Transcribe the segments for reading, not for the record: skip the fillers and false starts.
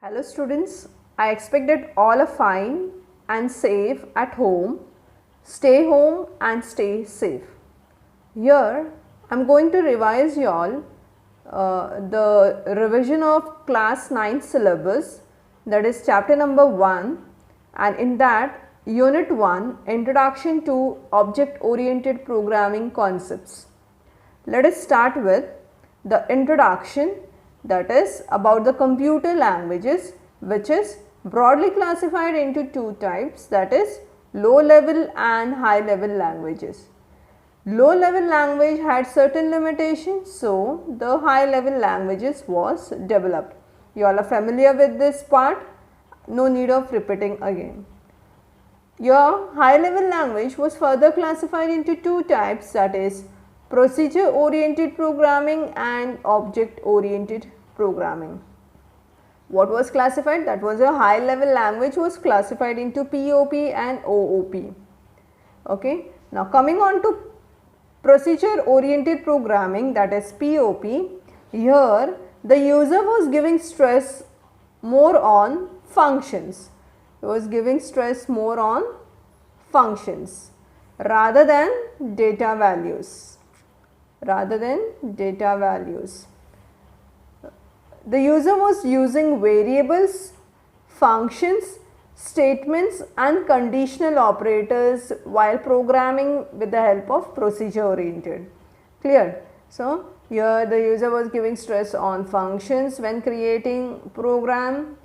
Hello students, I expect that all are fine and safe at home. Stay home and stay safe. Here I am going to revise you all the revision of class 9 syllabus, that is chapter number 1, and in that unit 1, introduction to object oriented programming concepts. Let us start with the introduction, that is about the computer languages, which is broadly classified into two types, that is low level and high level languages. Low level language had certain limitations, so the high level languages was developed. You all are familiar with this part, no need of repeating again. Your high level language was further classified into two types, that is procedure oriented programming and object oriented programming. What was classified? That was a high level language was classified into POP and OOP. Okay. Now coming on to procedure oriented programming, that is POP, here the user was giving stress more on functions. He was giving stress more on functions rather than data values. The user was using variables, functions, statements and conditional operators while programming with the help of procedure oriented. Clear? So, here the user was giving stress on functions when creating program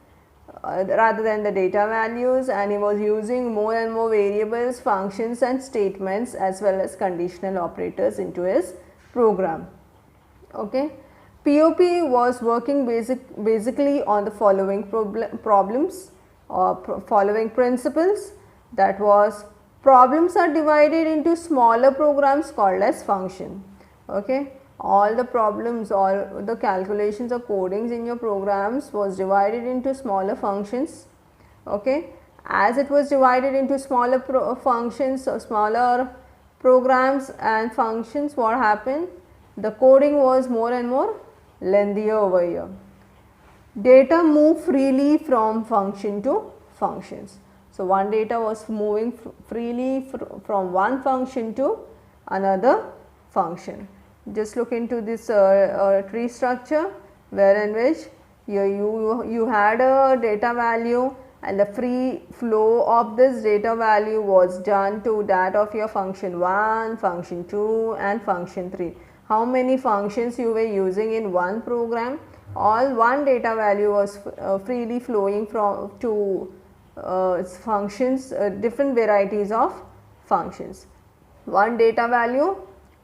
rather than the data values, and he was using more and more variables, functions and statements as well as conditional operators into his program. Okay. POP was working basically on the following problems or following principles, that was problems are divided into smaller programs called as function. Okay. All the problems or the calculations or codings in your programs was divided into smaller functions. Okay. As it was divided into smaller functions or smaller programs and functions, what happened? The coding was more and more lengthier over here. Data move freely from function to functions. So, one data was moving freely from one function to another function. Just look into this tree structure, wherein which you had a data value and the free flow of this data value was done to that of your function 1, function 2 and function 3. How many functions you were using in one program? All one data value was freely flowing from to functions, different varieties of functions. One data value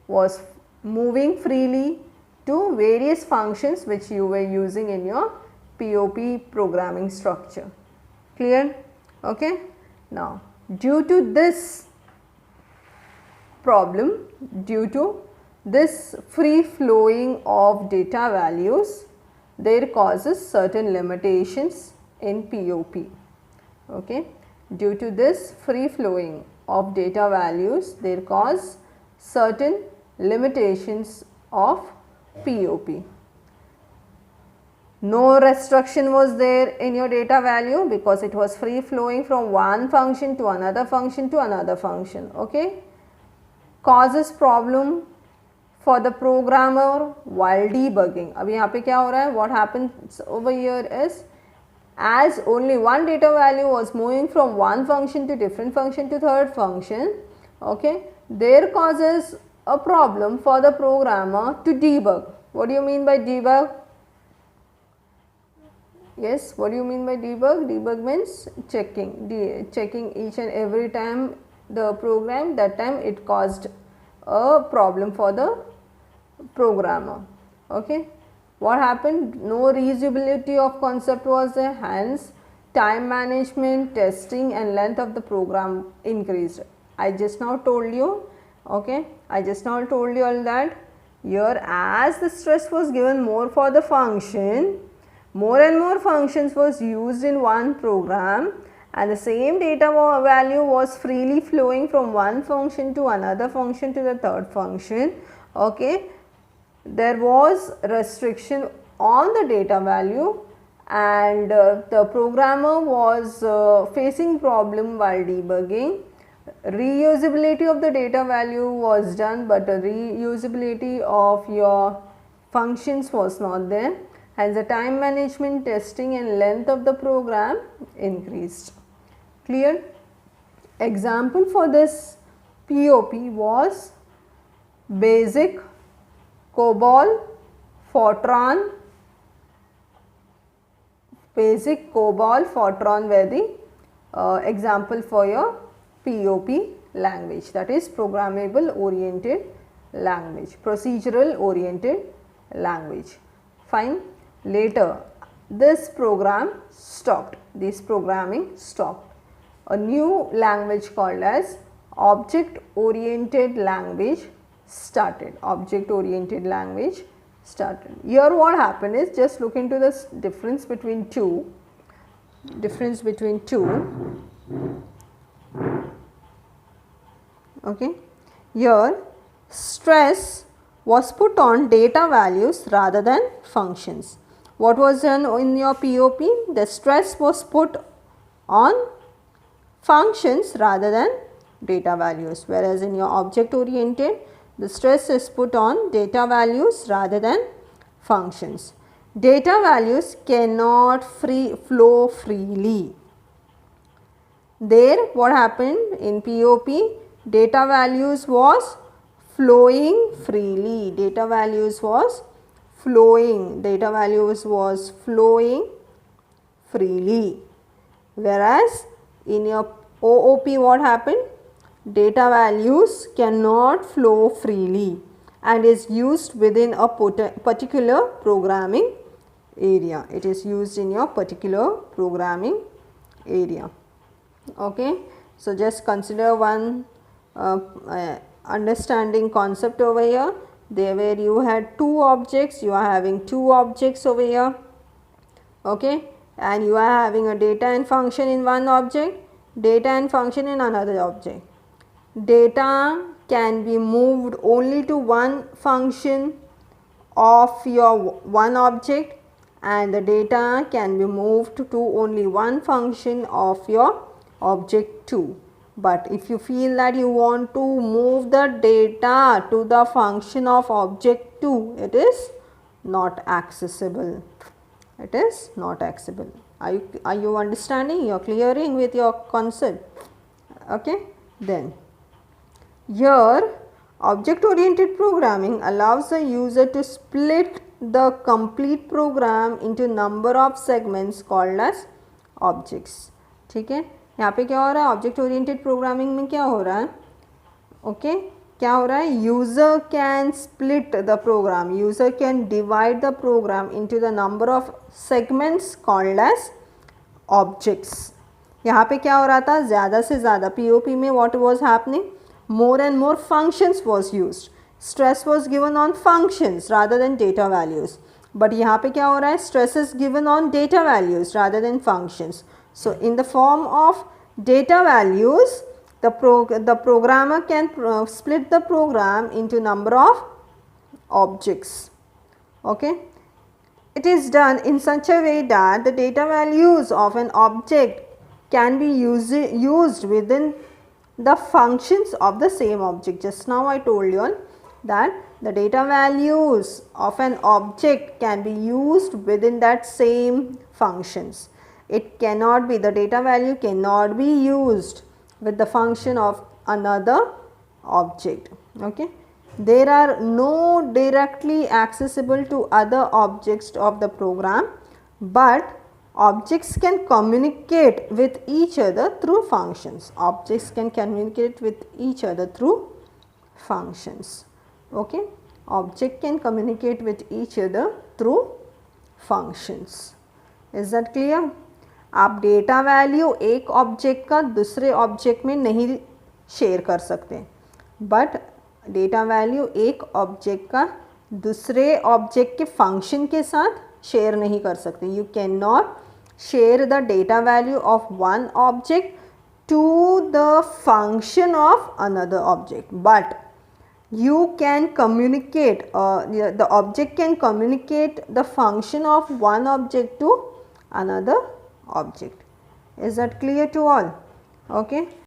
was moving freely to various functions which you were using in your POP programming structure. Clear? Okay. Now, due to this problem, due to this free flowing of data values, there causes certain limitations in POP. Okay. Due to this free flowing of data values, there cause certain limitations of POP. No restriction was there in your data value because it was free flowing from one function to another function to another function. Okay. Causes problem for the programmer while debugging. अब यहाँ पे क्या हो रहा है? What happens over here is, as only one data value was moving from one function to different function to third function, okay, there causes a problem for the programmer to debug. What do you mean by debug? Yes, what do you mean by debug? Debug means checking each and every time the program, that time it caused a problem for the programmer. Okay. What happened? No reusability of concept was there, hence time management, testing and length of the program increased. I just now told you, okay, I just now told you all that here, as the stress was given more for the function, more and more functions was used in one program and the same data value was freely flowing from one function to another function to the third function. Okay. There was restriction on the data value and the programmer was facing problem while debugging. Reusability of the data value was done, but the reusability of your functions was not there, as the time management, testing and length of the program increased. Clear? Example for this POP was BASIC, COBOL, Fortran. BASIC, COBOL, Fortran were the example for your POP language, that is programmable oriented language, procedural oriented language. Fine. Later this program stopped, this programming stopped. A new language called as object oriented language started. Object oriented language started. Here what happened is, just look into this difference between two. Okay. Here stress was put on data values rather than functions. What was done in your POP? The stress was put on functions rather than data values, whereas in your object oriented the stress is put on data values rather than functions. Data values cannot flow freely. There what happened in POP? Data values was flowing freely. Data values was flowing. Data values was flowing freely. Whereas in your OOP what happened? Data values cannot flow freely and is used within a particular programming area. It is used in your particular programming area. Okay. So, just consider one understanding concept over here. There where you had two objects, you are having two objects over here. Okay. And you are having a data and function in one object, data and function in another object. Data can be moved only to one function of your one object, and the data can be moved to only one function of your object 2. But if you feel that you want to move the data to the function of object 2, it is not accessible. It is not accessible. Are you understanding? You are clearing with your concept. Okay. Then here object oriented programming allows the user to split the complete program into number of segments called as objects. ठीक है. यहाँ पे क्या हो रहा है? Object oriented programming में क्या हो रहा है? ओके क्या हो रहा है? User can split the program, user can divide the program into the number of segments called as objects. यहाँ पे क्या हो रहा था? ज़्यादा से ज़्यादा पीओपी में what was happening? More and more functions was used. Stress was given on functions rather than data values. But यहाँ पे क्या हो रहा है? Stress is given on data values rather than functions. So, in the form of data values, the programmer can split the program into number of objects. Okay. It is done in such a way that the data values of an object can be used within the functions of the same object. Just now I told you all that the data values of an object can be used within that same functions. It cannot be, the data value cannot be used with the function of another object. Okay. There are no directly accessible to other objects of the program, but objects can communicate with each other through functions. Objects can communicate with each other through functions. Okay. Object can communicate with each other through functions. Is that clear? आप data value एक object का दूसरे object में नहीं share कर सकते, but data value एक object का दूसरे ऑब्जेक्ट के फंक्शन के साथ शेयर नहीं कर सकते. You can not share the data value of one object to the function of another object, but you can communicate, the object can communicate the function of one object to another object. Is that clear to all? Okay.